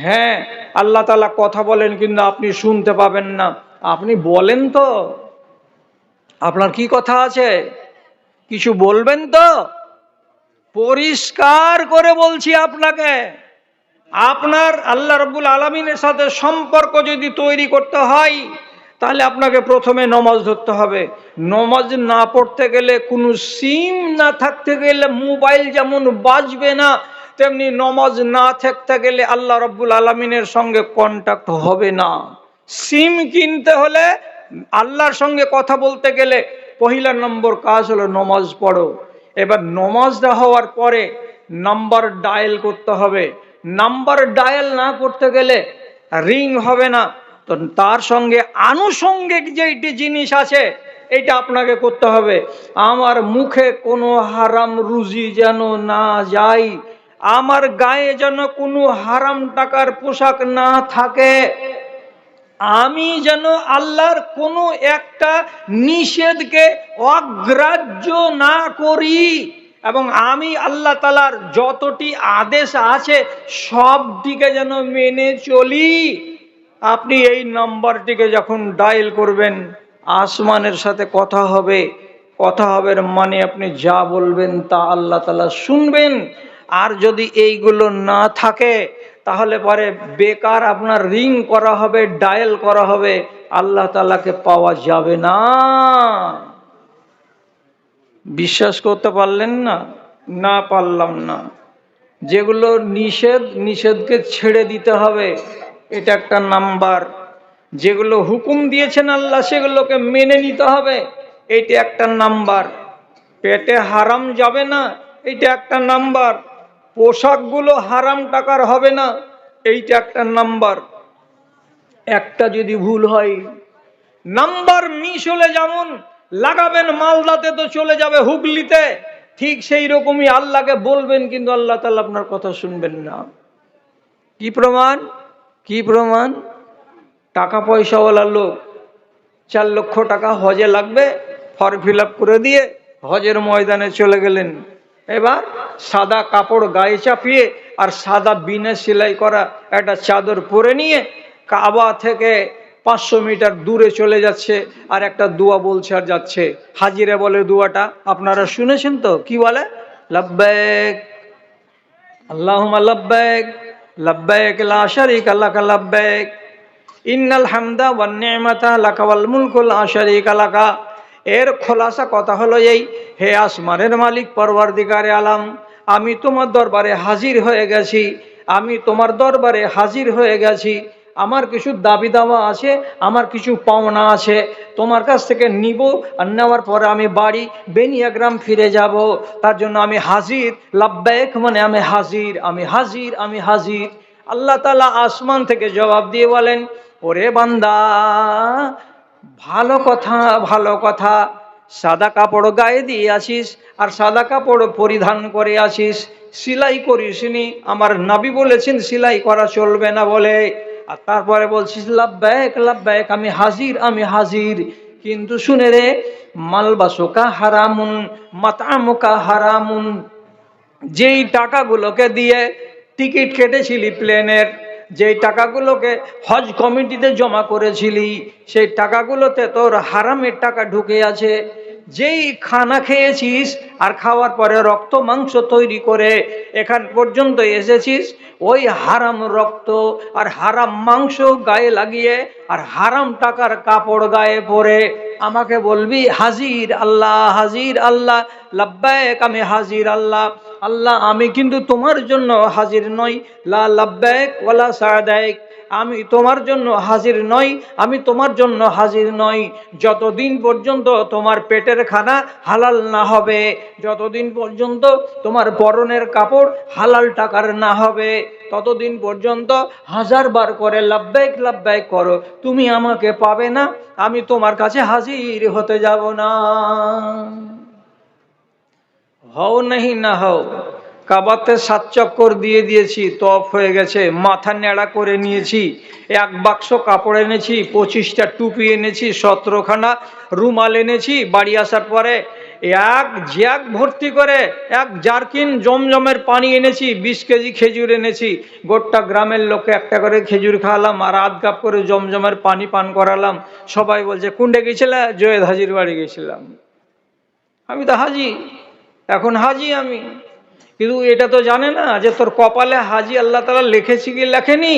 হ্যাঁ, আল্লাহ তাআলা কথা বলেন, কিন্তু আপনি শুনতে পাবেন না। আপনি বলেন তো, আপনার কি কথা আছে? কিছু বলবেন তো? পরিষ্কার করে বলছি আপনাকে, আপনার আল্লাহ রাব্বুল আলামিনের সাথে সম্পর্ক যদি তৈরি করতে হয় তাহলে আপনাকে প্রথমে নমাজ ধরতে হবে। নমাজ না পড়তে গেলে, কোনো সিম না থাকতে গেলে মোবাইল যেমন বাজবে না, তেমনি নমাজ না থাকতে গেলে আল্লাহ রাব্বুল আলামিনের সঙ্গে কন্টাক্ট হবে না। সিম কিনতে হলে, আল্লাহর সঙ্গে কথা বলতে গেলে পহিলা নম্বর কাজ হলো নমাজ পড়ো। এবার নমাজটা হওয়ার পরে নাম্বার ডায়াল করতে হবে। নাম্বার ডায়াল না করতে গেলে রিং হবে না। তো তার সঙ্গে আনুষঙ্গিক যেটি জিনিস আছে এটা আপনাকে করতে হবে। আমার মুখে কোনো হারাম রুজি যেন না যায়, আমার গায়ে যেন কোনো হারাম টাকার পোশাক না থাকে, আমি যেন আল্লাহর কোনো একটা নিষেধকে অগ্রাহ্য না করি, এবং আমি আল্লাহ তাআলার যতটি আদেশ আছে সবটিকে যেন মেনে চলি। আপনি এই নাম্বারটিকে যখন ডায়াল করবেন আসমানের সাথে কথা হবে। কথা হবে মানে আপনি যা বলবেন তা আল্লাহ তাআলা শুনবেন। আর যদি এইগুলো না থাকে তাহলে পরে বেকার আপনার রিং করা হবে, ডায়াল করা হবে, আল্লাহ তাআলাকে পাওয়া যাবে না। বিশ্বাস করতে পারলেন না? না পারলাম না। যেগুলো নিষেধকে ছেড়ে দিতে হবে, এটা একটা নাম্বার। যেগুলো হুকুম দিয়েছেন আল্লাহ সেগুলোকে মেনে নিতে হবে, এইটা একটা নাম্বার। পেটে হারাম যাবে না, এইটা একটা নাম্বার। পোশাকগুলো হারাম টাকার হবে না, এইটা একটা নাম্বার। একটা যদি ভুল হয়, নাম্বার মিস হলে যেমন লাগাবেন মালদাতে তো চলে যাবে হুগলিতে, ঠিক সেই রকমই আল্লাহকে বলবেন, কিন্তু আল্লাহ তাআলা আপনার কথা শুনবেন না। কি প্রমাণ? কি প্রমাণ? টাকা পয়সাওয়ালা লোক 4 লক্ষ টাকা হজে লাগবে, ফর্ম ফিল আপ করে দিয়ে হজের ময়দানে চলে গেলেন। এবার সাদা কাপড় গায়ে চাপিয়ে আর সাদা বিনা সেলাই করা একটা চাদর পরে নিয়ে কাবা থেকে 500 মিটার দূরে চলে যাচ্ছে, আর একটা দোয়া বলছে আর যাচ্ছে। হাজিরা বলে দোয়াটা, আপনারা শুনেছেন তো? কি বলে? লব্বাইক আল্লাহুম্মা লব্বাইক লব্বাইক লা শারীকা লাকা লব্বাইক ইন্নাল হামদা ওয়ান নি'মাতা লাকা ওয়াল মুলকু লা শারীকা লাকা। এর খোলাসা কথা হলো এই, হে আসমানের মালিক পরওয়ারদিগারে আলাম, আমি তোমার দরবারে হাজির হয়ে গেছি, আমি তোমার দরবারে হাজির হয়ে গেছি। আমার কিছু দাবি দাওয়া আছে, আমার কিছু পাওনা আছে, তোমার কাছ থেকে নিব, আর নেওয়ার পরে আমি বাড়ি বেনিয়াগ্রাম ফিরে যাব। তার জন্য আমি হাজির। লাব্বাইক মানে আমি হাজির, আমি হাজির, আমি হাজির। আল্লাহ তাআলা আসমান থেকে জবাব দিয়ে বলেন, ওরে বান্দা, ভালো কথা, ভালো কথা, সাদা কাপড় গায়ে দিয়ে আসিস আর সাদা কাপড় পরিধান করে আসিস, সেলাই করিসনি। আমার নবী বলেছেন সেলাই করা চলবে না বলে। আর তারপরে বলছিস লাব্বাইক লাব্বাইক, আমি হাজির, আমি হাজির। কিন্তু শুনে রে, মালবাসুকা হারামুন মাতামুকা হারামুন, যেই টাকাগুলোকে দিয়ে টিকিট কেটেছিলি প্লেনের, যেই টাকাগুলোকে হজ কমিটিতে জমা করেছিলি, সেই টাকাগুলোতে তোর হারামের টাকা ঢুকে আছে। যেই খানা খেয়েছিস আর খাওয়ার পরে রক্ত মাংস তৈরি করে এখান পর্যন্ত এসেছিস, ওই হারাম রক্ত আর হারাম মাংস গায়ে লাগিয়ে আর হারাম টাকার কাপড় গায়ে পরে আমাকে বলবি হাজির আল্লাহ, হাজির আল্লাহ, লাব্বাইক আমি হাজির আল্লাহ। আল্লাহ আমি কিন্তু তোমার জন্য হাজির নই, লা লাব্বাইক ওয়ালা সাদাইক, আমি তোমার জন্য হাজির নই, আমি তোমার জন্য হাজির নই, যতদিন পর্যন্ত তোমার পেটের খানা হালাল না হবে, যতদিন পর্যন্ত তোমার পরনের কাপড় হালাল টাকার না হবে, ততদিন পর্যন্ত 1000 বার করে লাব্বাইক লাব্বাইক করো, তুমি আমাকে পাবে না, আমি তোমার কাছে হাজির হতে যাব না। হও নাহি না হও, কাবাতে 7 চক্কর দিয়ে দিয়েছি, তফ হয়ে গেছে, মাথা ন্যাড়া করে নিয়েছি, 1 বাক্স কাপড় এনেছি, 25টা টুপি এনেছি, 17খানা রুমাল এনেছি। বাড়ি আসার পরে 1 জ্যাক ভর্তি করে 1 জারকিন জমজমের পানি এনেছি, 20 কেজি খেজুর এনেছি। গোটা গ্রামের লোককে একটা করে খেজুর খাওয়ালাম আর 1/2 কাপ করে জমজমের পানি পান করালাম। সবাই বলছে কুন্ডে গেছিলে? জয়েদ হাজির বাড়ি গেছিলাম। আমি তো হাজি, এখন হাজি আমি। কিন্তু এটা তো জানে না যে তোর কপালে হাজি আল্লাহ তাআলা লিখেছি কি লেখেনি,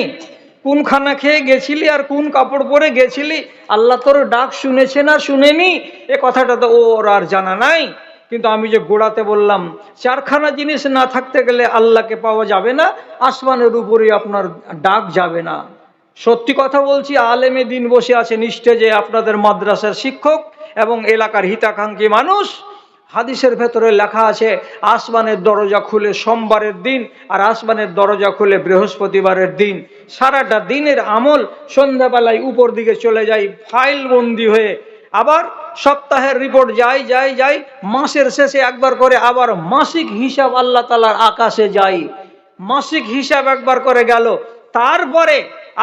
কোন খানা খেয়ে গেছিলি আর কোন কাপড় পরে গেছিলি, আল্লাহ তোর ডাক শুনেছে না শুনেনি, এ কথাটা তো ওর আর জানা নাই। কিন্তু আমি যে গোড়াতে বললাম 4খানা জিনিস না থাকতে গেলে আল্লাহকে পাওয়া যাবে না, আসমানের উপরে আপনার ডাক যাবে না। সত্যি কথা বলছি, আলেমে দিন বসে আছেন স্টেজে, আপনাদের মাদ্রাসার শিক্ষক এবং এলাকার হিতাকাঙ্ক্ষী মানুষ। হাদিসের ভেতরে লেখা আছে আসমানের দরজা খুলে সোমবারের দিন আর আসমানের দরজা খুলে বৃহস্পতিবারের দিন। সারাটা দিনের আমল সন্ধ্যাবেলায় উপর দিকে চলে যায় ফাইল বন্দি হয়ে। আবার সপ্তাহের রিপোর্ট যাই যাই যাই, মাসের শেষে একবার করে আবার মাসিক হিসাব আল্লাহ তাআলার আকাশে যায়, মাসিক হিসাব একবার করে গেল। তারপরে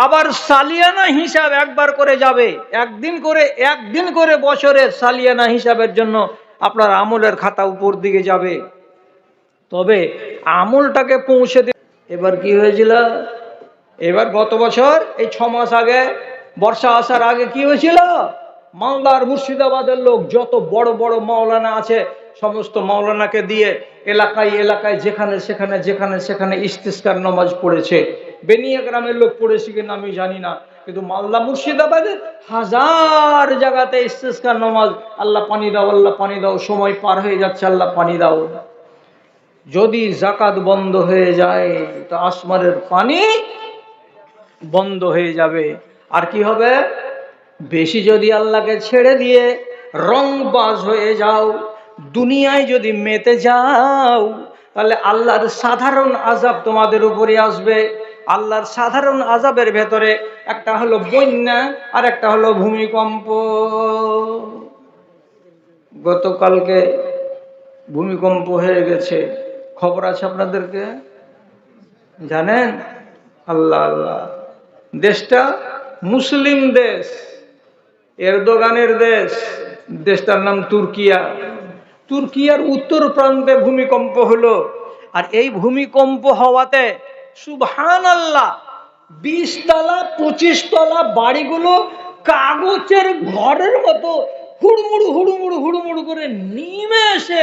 আবার সালিয়ানা হিসাব একবার করে যাবে, একদিন করে বছরের সালিয়ানা হিসাবের জন্য আপনার আমলের খাতা উপর দিকে যাবে। তবে আমলটাকে পৌঁছে দিতে এবার কি হয়েছিল, এবার গত বছর এই 6 মাস আগে বর্ষা আসার আগে কি হয়েছিল, মালদার মুর্শিদাবাদের লোক যত বড় বড় মাওলানা আছে সমস্ত মাওলানাকে দিয়ে এলাকায় এলাকায় যেখানে সেখানে ইস্তিসকার নামাজ পড়েছে। বেনিয়া গ্রামের লোক পড়েছে কিনা আমি জানি না, কিন্তু মালদা মুর্শিদাবাদের 1000 জায়গাতে ইস্তিসকার নামাজ, আল্লাহ পানি দাও, আল্লাহ পানি দাও, সময় পার হয়ে যাচ্ছে, আল্লাহ পানি দাও। যদি যাকাত বন্ধ হয়ে যায় তো আসমানের পানি বন্ধ হয়ে যাবে। আর কি হবে? বেশি যদি আল্লাহকে ছেড়ে দিয়ে রংবাজ হয়ে যাও, দুনিয়ায় যদি মেতে যাও, তাহলে আল্লাহর সাধারণ আযাব তোমাদের উপরে আসবে। আল্লাহর সাধারণ আযাবের ভেতরে একটা হলো বন্যা, আর একটা হলো ভূমিকম্প। গতকালকে ভূমিকম্প হয়ে গেছে, খবর আছে আপনাদেরকে, জানেন? আল্লাহ আল্লাহ। দেশটা মুসলিম দেশ, এরদোগানের দেশ, দেশটার নাম তুর্কিয়া। তুর্কিয়ার উত্তর প্রান্তে ভূমিকম্প হলো, আর এই ভূমিকম্প হওয়াতে সুবহানাল্লাহ 20 তলা 25 তলা বাড়িগুলো কাগজের ঘরের মতো হুড়মুড়ু হুড়মুড়ু হুড়মুড়ু করে নেমে এসে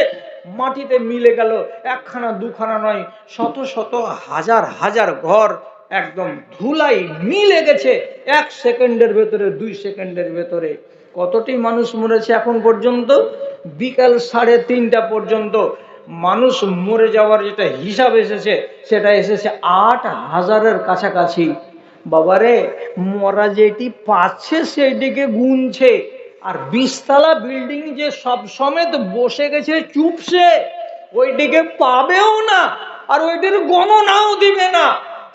মাটিতে মিলে গেল। একখানা দুখানা নয়, শত শত হাজার হাজার ঘর একদম ধুলাই মিলে গেছে 1 সেকেন্ডের ভেতরে, 2 সেকেন্ডের ভেতরে। কতটি মানুষ মরেছে এখন পর্যন্ত? বিকাল 3:30 পর্যন্ত মানুষ মরে যাওয়ার যেটা হিসাব এসেছে, সেটা এসেছে 8,000-এর কাছাকাছি। বাবারে, মরা যেটি পাচ্ছে সেইটিকে গুনছে, আর 20 তলা বিল্ডিং যে সব সমেত বসে গেছে চুপসে, ওইটিকে পাবেও না, আর ওইটির গণনাও দিবে না।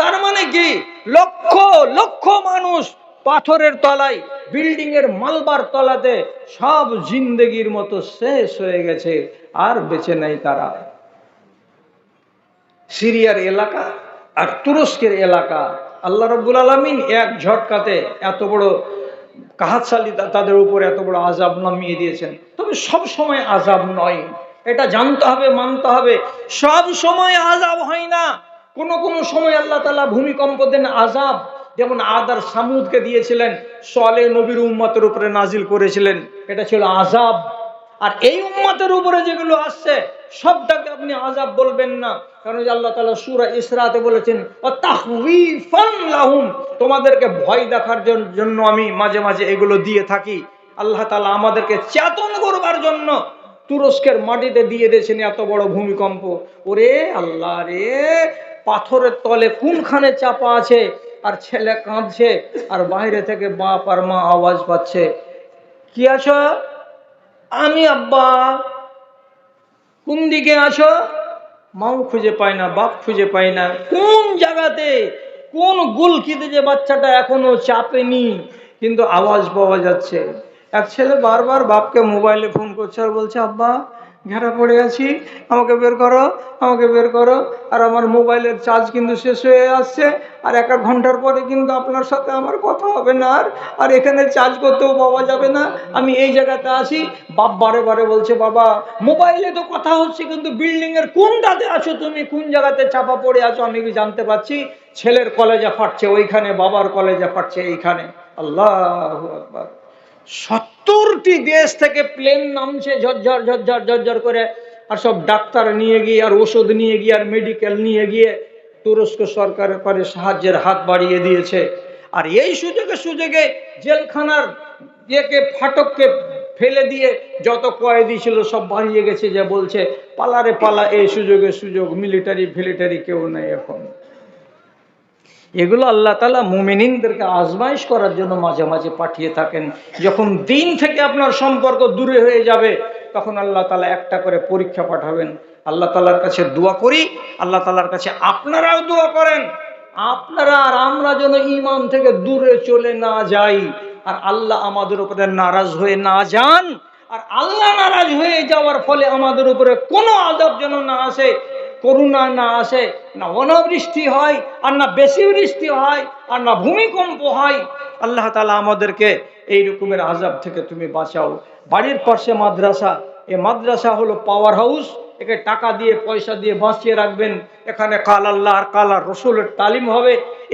তার মানে কি, লক্ষ লক্ষ মানুষ পাথরের তলায়, বিল্ডিং এর মালবার তলাতে সব জিন্দেগির মতো শেষ হয়ে গেছে, আর বেঁচে নাই তারা। সিরিয়ার এলাকা আর তুরস্কের এলাকা, আল্লাহ রাব্বুল আলামিন এক ঝটকাতে এত বড় কাহাতশালী তাদের উপর এত বড় আযাব নামিয়ে দিয়েছেন। তবে সব সময় আযাব নয়, এটা জানতে হবে, মানতে হবে। সব সময় আযাব হয় না, কোন কোন সময় আল্লাহ তাআলা ভূমিকম্প দেন আযাব। যেমন আদ আর সামুদকে দিয়েছিলেন, সালেহ নবীর উম্মতের উপরে নাজিল করেছিলেন, এটা ছিল আযাব। আর এই উম্মতের উপরে যেগুলো আসছে সবটাকে আপনি আযাব বলবেন না, কারণ আল্লাহ তাআলা সূরা ইসরাতে বলেছেন ওয়াতাহওয়িফান লাহুম, তোমাদেরকে ভয় দেখার জন্য আমি মাঝে মাঝে এগুলো দিয়ে থাকি। আল্লাহ তাআলা আমাদেরকে চেতন করবার জন্য তুরস্কের মাটিতে দিয়ে দিয়েছেন এত বড় ভূমিকম্প। ওরে আল্লাহ রে, পাথরের তলে কোনখানে চাপা আছে, আর ছেলে কাঁদছে, আর বাইরে থেকে বাপ আর মা আওয়াজ পাচ্ছে, কি আছো? আমি আব্বা। কোন দিকে আছো? মাও খুঁজে পায় না, বাপ খুঁজে পায় না, কোন জায়গাতে, কোন গুলকিতে যে বাচ্চাটা এখনো চাপেনি, কিন্তু আওয়াজ পাওয়া যাচ্ছে। এক ছেলে বারবার বাপকে মোবাইলে ফোন করছে আর বলছে, আব্বা ঘেরা পড়ে আছি, আমাকে বের করো, আমাকে বের করো। আর আমার মোবাইলের চার্জ কিন্তু শেষ হয়ে আসছে, আর 1 ঘন্টার পরে কিন্তু আপনার সাথে আমার কথা হবে না, আর এখানে চার্জ করতেও পাওয়া যাবে না, আমি এই জায়গাতে আছি। বাপ বারে বারে বলছে, বাবা মোবাইলে তো কথা হচ্ছে, কিন্তু বিল্ডিং এর কোনটাতে আছো তুমি, কোন জায়গাতে চাপা পড়ে আছো আমি কি জানতে পারছি? ছেলের কলেজা ফাটছে ওইখানে, বাবার কলেজা ফাটছে এইখানে। আল্লাহু আকবার। 70টি দেশ থেকে প্লেন নামছে ঝরঝর ঝরঝর ঝরঝর করে, আর সব ডাক্তার নিয়ে গিয়ে, আর ওষুধ নিয়ে গিয়ে, আর মেডিকেল নিয়ে গিয়ে তুরস্ক সরকারের পরে সাহায্যের হাত বাড়িয়ে দিয়েছে। আর এই সুযোগে সুযোগে জেলখানার ইয়েকে, ফাটককে ফেলে দিয়ে যত কয়েদি ছিল সব বাড়িয়ে গেছে, যে বলছে পালারে পালা, এই সুযোগে সুযোগ, মিলিটারি ফিলিটারি কেউ নেই এখন। এগুলো আল্লাহ তাআলা মুমিনিনদেরকে আজমাইশ করার জন্য মাঝে মাঝে পাঠিয়ে থাকেন। যখন দিন থেকে আপনার সম্পর্ক দূরে হয়ে যাবে, তখন আল্লাহ তাআলা একটা করে পরীক্ষা পাঠাবেন। আল্লাহ তাআলার কাছে দোয়া করি, আল্লাহ তাআলার কাছে আপনারাও দোয়া করেন, আপনারা আর আমরা যেন ঈমান থেকে দূরে চলে না যাই, আর আল্লাহ আমাদের উপরে নারাজ হয়ে না যান। আর আল্লাহ নারাজ হয়ে যাওয়ার ফলে আমাদের উপরে কোনো আযাব যেন না আসে, করুণা না আসে, না অনাবৃষ্টি হয়, আর না বেশি বৃষ্টি হয়, আর না ভূমিকম্প হয়। আল্লাহ তাআলা আমাদেরকে এই রকমের আযাব থেকে তুমি বাঁচাও। বাড়ির পাশে মাদ্রাসা, এই মাদ্রাসা হলো পাওয়ার হাউস, একে টাকা দিয়ে পয়সা দিয়ে বাঁচিয়ে রাখবেন। এখানে কাল আল্লাহ আর কাল আর রসুলের তালিম হবে।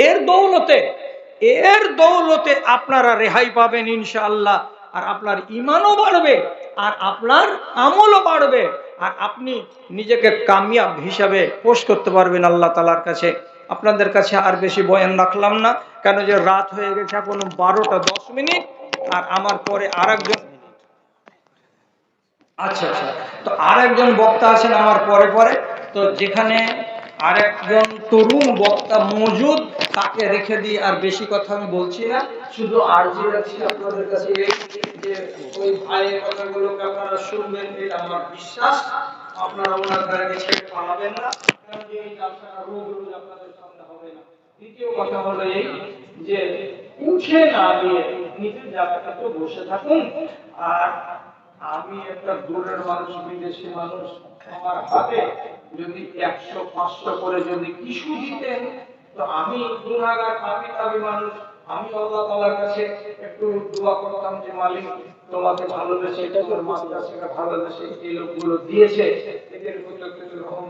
এর দৌলতে আপনারা রেহাই পাবেন ইনশাআল্লাহ, আর আপনার ঈমানও বাড়বে, আর আপনার আমলও বাড়বে, আর আপনি নিজেকে কামিয়াব হিসাবে পেশ করতে পারবেন আল্লাহ তাআলার কাছে। আপনাদের কাছে আর বেশি বয়ান রাখলাম না, কেন যে রাত হয়ে গেছে এখন 12:10, আর আমার পরে আরেকজন, আচ্ছা আচ্ছা, তো আরেকজন বক্তা আছেন আমার পরে পরে, তো যেখানে আরেকজন তরুণ বক্তা মজুদ, তাকে রেখে দিই, আর বেশি কথা আমি বলছি না, শুধু আর্জি রাখছি আপনাদের কাছে এই যে ওই ভাইয়ের কথাগুলোকে আপনারা শুনবেন, এটা আমার বিশ্বাস। আপনারা ওনার দ্বারা ছেড়ে পালাবেন না, কারণ যে এই জালসাটা রোজ রোজ আপনাদের সামনে হবে না। দ্বিতীয় কথা হলো এই যে উঠে না দিয়ে নিজের জায়গাটা তো বসে থাকুন। আর আমি একটা দূরের মানুষ, বিদেশি মানুষ, আমার হাতে যদি 100-500 করে যদি কিছু দিতেন, তো আমি গুনাহগার পাপী মানুষ, আমি আল্লাহ তাআলার কাছে একটু দোয়া করতাম যে মালিক তোমাকে ভালোবেসে, তোমার মাদ্রাসাকে ভালোবেসে এই লোকগুলো দিয়েছে, এদের প্রতি একটু রহম